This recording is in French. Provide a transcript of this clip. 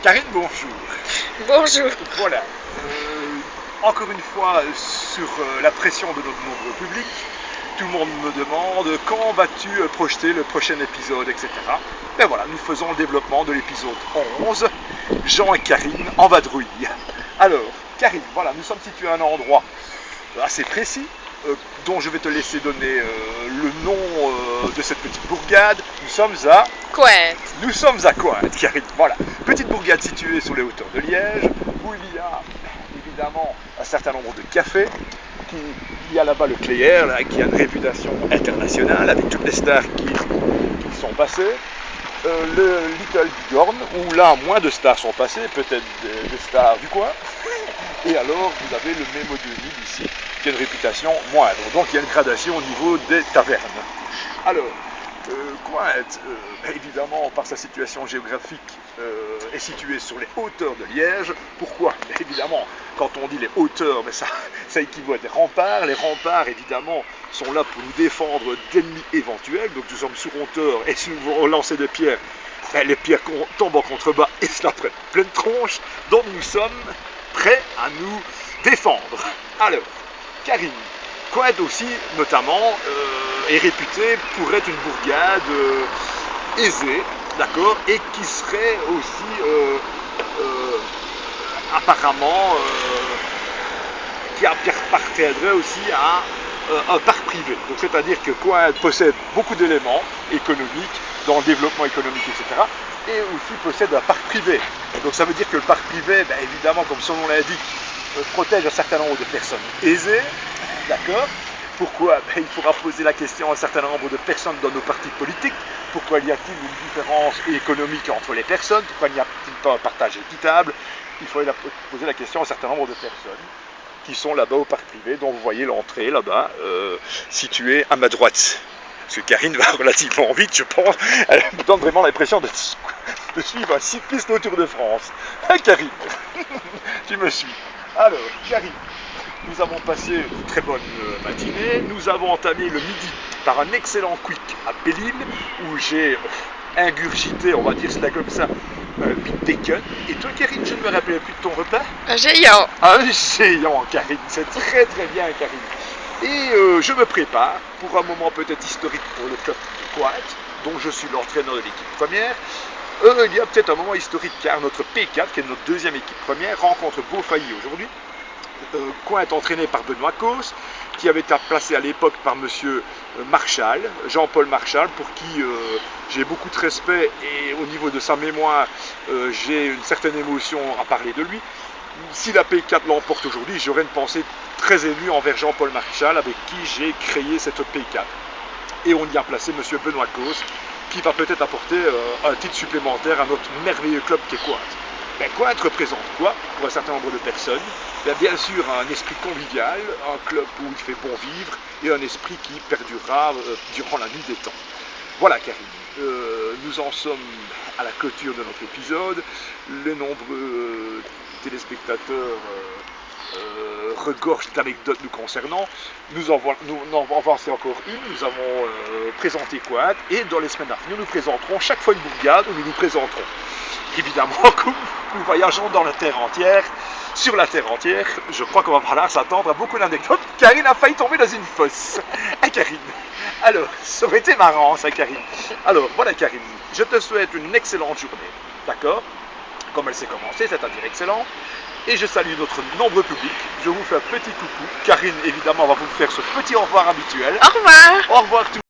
Karine, bonjour. Bonjour. Voilà. Encore une fois, sur la pression de notre nombreux public, tout le monde me demande quand vas-tu projeter le prochain épisode, etc. Ben voilà, nous faisons le développement de l'épisode 11, Jean et Karine en vadrouille. Alors, Karine, voilà, nous sommes situés à un endroit assez précis, dont je vais te laisser donner le nom de cette petite bourgade. Nous sommes à Cointe. Nous sommes à Cointe, Karine. Voilà, petite bourgade située sur les hauteurs de Liège, où il y a évidemment un certain nombre de cafés. Il y a là-bas le Cléaire, là, qui a une réputation internationale, avec toutes les stars qui sont passées. Le Little Bigorne, où là moins de stars sont passées, peut-être des stars du coin. Et alors vous avez le Mémo de Ville ici, qui a une réputation moindre. Donc il y a une gradation au niveau des tavernes. Alors, Cointe, évidemment, par sa situation géographique, est située sur les hauteurs de Liège. Pourquoi? Évidemment, quand on dit les hauteurs, mais ça équivaut à des remparts. Les remparts, évidemment, sont là pour nous défendre d'ennemis éventuels. Donc nous sommes sur hauteur, et si nous voulons lancer des pierres, les pierres tombent en contrebas et cela prend pleine tronche. Donc nous sommes prêts à nous défendre. Alors, Karine, Cointe aussi, notamment, est réputée pour être une bourgade aisée, d'accord, et qui serait aussi apparemment qui appartiendrait aussi à un parc privé. Donc c'est-à-dire que Cointe possède beaucoup d'éléments économiques dans le développement économique, etc. Et aussi possède un parc privé. Donc ça veut dire que le parc privé, ben, évidemment, comme son nom l'indique, protège un certain nombre de personnes aisées, d'accord. Pourquoi? Ben, il faudra poser la question à un certain nombre de personnes dans nos partis politiques. Pourquoi y a-t-il une différence économique entre les personnes? Pourquoi n'y a-t-il pas un partage équitable? Il faudrait poser la question à un certain nombre de personnes qui sont là-bas au parc privé, dont vous voyez l'entrée là-bas, située à ma droite. Parce que Karine va relativement vite, je pense. Elle me donne vraiment l'impression de suivre un cycliste au Tour de France. Hein, Karine? Tu me suis. Alors, Karine, nous avons passé une très bonne matinée. Nous avons entamé le midi par un excellent quick à Belle-Île, où j'ai ingurgité, on va dire cela comme ça, 8 bacon. Et toi, Karine, je ne me rappelais plus de ton repas. Un géant. Un géant, Karine. C'est très très bien, Karine. Et je me prépare pour un moment peut-être historique pour le club de Cointe, dont je suis l'entraîneur de l'équipe première. Il y a peut-être un moment historique car notre P4, qui est notre deuxième équipe première, rencontre Beaufailly aujourd'hui. Cointe entraîné par Benoît Causse, qui avait été placé à l'époque par monsieur Marchal, Jean-Paul Marchal, pour qui j'ai beaucoup de respect et au niveau de sa mémoire, j'ai une certaine émotion à parler de lui. Si la P4 l'emporte aujourd'hui, j'aurais une pensée très émue envers Jean-Paul Marchal, avec qui j'ai créé cette P4. Et on y a placé monsieur Benoît Causse, qui va peut-être apporter un titre supplémentaire à notre merveilleux club qui est Cointe. Ben, Cointe représente quoi pour un certain nombre de personnes? Ben, bien sûr un esprit convivial, un club où il fait bon vivre et un esprit qui perdurera durant la nuit des temps. Voilà, Karine, nous en sommes à la clôture de notre épisode. Les nombreux téléspectateurs regorgent d'anecdotes nous concernant. Nous en avançons encore une. Nous avons présenté Cointe et dans les semaines à venir, nous présenterons chaque fois une bourgade où nous nous présenterons. Évidemment, comme nous voyageons dans la terre entière, sur la terre entière, je crois qu'on va falloir s'attendre à beaucoup d'anecdotes. Karine a failli tomber dans une fosse. Ah, Karine. Alors, ça aurait été marrant, ça, Karine. Alors, voilà, Karine, je te souhaite une excellente journée, d'accord? Comme elle s'est commencée, c'est-à-dire excellent. Et je salue notre nombreux public. Je vous fais un petit coucou. Karine, évidemment, va vous faire ce petit au revoir habituel. Au revoir. Au revoir tout.